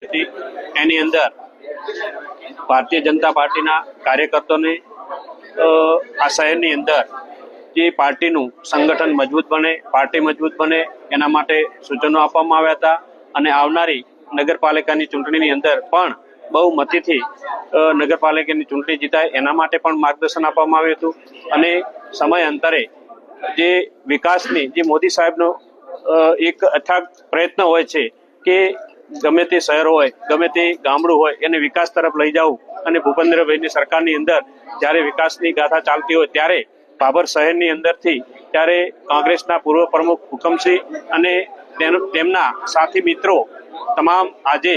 એની અંદર ભારતીય જનતા પાર્ટીના કાર્યકર્તાઓને આ શહેરની અંદર જે પાર્ટીનું સંગઠન મજબૂત બને, પાર્ટી મજબૂત બને એના માટે સૂચનો આપવામાં આવ્યા હતા અને આવનારી નગરપાલિકાની ચૂંટણીની અંદર પણ બહુમતીથી નગરપાલિકાની ચૂંટણી જીતાય એના માટે પણ માર્ગદર્શન આપવામાં આવ્યું હતું અને સમય અંતરે જે વિકાસની જે મોદી સાહેબનો એક અથાગ પ્રયત્ન હોય છે કે ગમે તે શહેર હોય, ગમે તે ગામડું હોય એને વિકાસ તરફ લઈ જવું અને ભૂપેન્દ્રભાઈની સરકારની અંદર જ્યારે વિકાસની ગાથા ચાલતી હોય ત્યારે ભાભર શહેરની અંદરથી ત્યારે કોંગ્રેસના પૂર્વ પ્રમુખ હુકમસિંહ અને તેમના સાથી મિત્રો તમામ આજે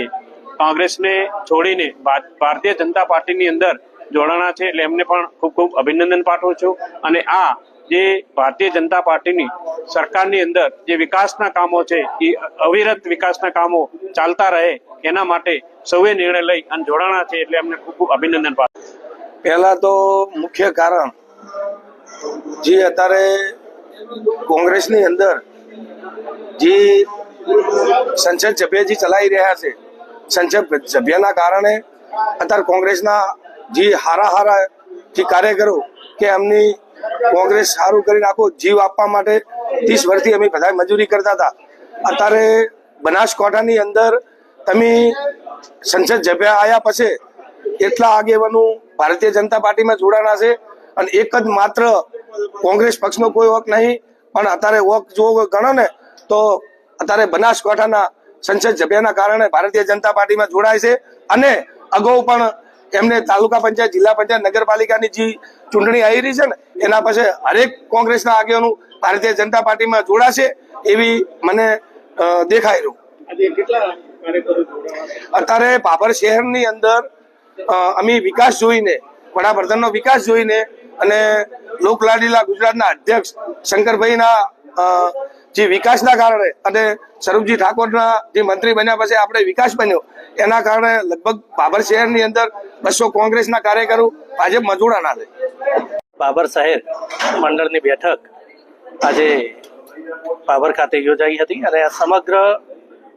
કોંગ્રેસને છોડીને ભારતીય જનતા પાર્ટીની અંદર જોડાણા છે એટલે એમને પણ ખૂબ ખૂબ અભિનંદન પાઠવું છું અને આ જે ભારતીય જનતા પાર્ટીની સરકારની અંદર જે વિકાસના કામો છે એ અવિરત વિકાસના કામો ચાલતા રહે એના માટે સૌએ નિર્ણય લઈ અને જોડાણા છે એટલે એમને ખૂબ ખૂબ અભિનંદન પાઠવું. પહેલા તો મુખ્ય કારણ જે અત્યારે કોંગ્રેસની અંદર જે સંસદ સભ્યજી ચલાવી રહ્યા છે, સંસદ સભ્યના કારણે અત્યારે કોંગ્રેસના જે હારા જે કાર્યકરો કે એમની કોંગ્રેસ સારું કરી નાખો જીવ આપવા માટે 30 વર્ષથી અમે બધા મજૂરી કરતા હતા. અત્યારે બનાસકાંઠાની અંદર તમે સંસદ સભ્ય આવ્યા પછી એટલા આગેવાનો ભારતીય જનતા પાર્ટીમાં જોડાણા છે અને એક જ માત્ર કોંગ્રેસ પક્ષનો કોઈ વોક નહીં પણ અત્યારે વોક જો ગણો ને તો અત્યારે બનાસકાંઠાના સંસદ સભ્યના કારણે ભારતીય જનતા પાર્ટીમાં જોડાય છે અને અગાઉ પણ એમને તાલુકા પંચાયત, જિલ્લા પંચાયત, નગરપાલિકાની જે ચૂંટણી આવી રહી છે ને એના પછી હરેક કોંગ્રેસના આગેવાનો ભારતીય જનતા પાર્ટીમાં જોડાશે એવી મને દેખાય રહ્યું. અત્યારે ભાભર શહેરની અંદર અમે વિકાસ જોઈને, વડાપ્રધાનનો વિકાસ જોઈને અને લોકલાડીલા ગુજરાતના અધ્યક્ષ શંકરભાઈના જે વિકાસના કારણે અને સ્વરૂપજી ઠાકોરના જે મંત્રી બન્યા પછી આપણે વિકાસ બન્યો એના કારણે લગભગ ભાભર શહેરની અંદર 200 કોંગ્રેસના કાર્યકરો ભાજપમાં જોડાણા છે. ભાભર શહેર મંડળની બેઠક આજે ભાભર ખાતે યોજાઈ હતી અને આ સમગ્ર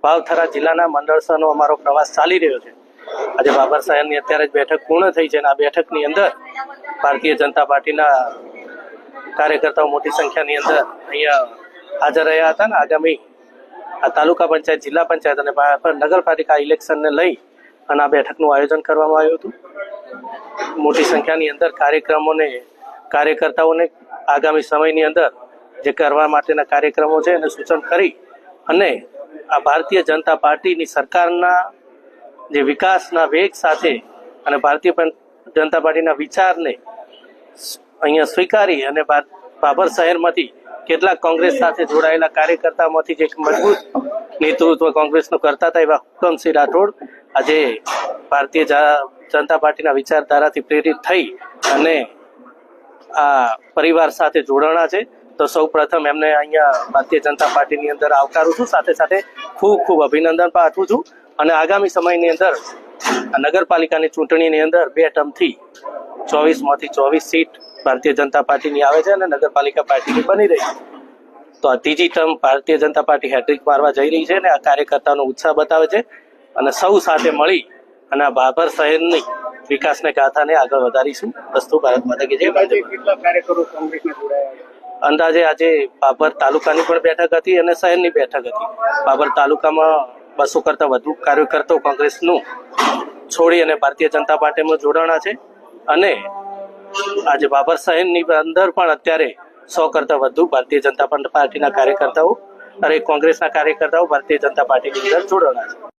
ભાવથરા જિલ્લાના મંડળનો અમારો પ્રવાસ ચાલી રહ્યો છે. આજે ભાભર શહેરની અત્યારે જ બેઠક પૂર્ણ થઈ છે અને આ બેઠકની અંદર ભારતીય જનતા પાર્ટીના કાર્યકર્તાઓ મોટી સંખ્યાની અંદર અહીંયા હાજર રહ્યા હતા અને આગામી આ તાલુકા પંચાયત, જિલ્લા પંચાયત અને નગરપાલિકા ઇલેક્શનને લઈ અને આ બેઠકનું આયોજન કરવામાં આવ્યું હતું. મોટી સંખ્યાની અંદર કાર્યકર્તાઓને આગામી સમયની અંદર જે કરવા માટેના કાર્યક્રમો છે એને સૂચન કરી અને આ ભારતીય જનતા પાર્ટીની સરકારના જે વિકાસના વેગ સાથે અને ભારતીય જનતા પાર્ટીના વિચારને અહીંયા સ્વીકારી અને ભાભર શહેરમાંથી કેટલાક કોંગ્રેસ સાથે જોડાયેલા કાર્યકર્તામાંથી જે મજબૂત નેતૃત્વ કોંગ્રેસનું કરતા હતા એવા હુકમસિંહ રાઠોડ આજે ભારતીય જનતા પાર્ટીના વિચારધારાથી પ્રેરિત થઈ અને આ પરિવાર સાથે જોડાણા છે. તો સૌ પ્રથમ એમને અહીંયા ભારતીય જનતા પાર્ટીની અંદર આવકારું છું, સાથે સાથે ખૂબ ખૂબ અભિનંદન પાઠવું છું અને આગામી સમયની અંદર નગરપાલિકાની ચૂંટણીની અંદર 2 ટર્મથી 24માંથી 24 સીટ ભારતીય જનતા પાર્ટીની આવે છે અને નગરપાલિકા પાર્ટીની બની રહી છે. તો આ ત્રીજી term Bharatiya Janata party hat trick મારવા જઈ રહી છે અને આ કાર્યકર્તાનો ઉત્સાહ બતાવે છે અને સૌ સાથે મળી અને આ ભાભર શહેરની વિકાસને ગાથાને આગળ વધારીશું. વસ્તુ ભારત માતા કી જય. કેટલા કાર્યકરો કોંગ્રેસના જોડાયા? અંદાજે આજે ભાભર તાલુકાની પણ બેઠક હતી અને શહેરની બેઠક હતી. ભાભર તાલુકામાં 200 કરતા વધુ કાર્યકર્તાઓ કોંગ્રેસનું છોડી અને ભારતીય જનતા પાર્ટીમાં જોડાણા છે અને આજે ભાભર શહેરની અંદર પણ અત્યારે 100 કરતા વધુ ભારતીય જનતા પાર્ટીના કાર્યકર્તાઓ અને કોંગ્રેસના કાર્યકર્તાઓ ભારતીય જનતા પાર્ટીની અંદર જોડાણા છે.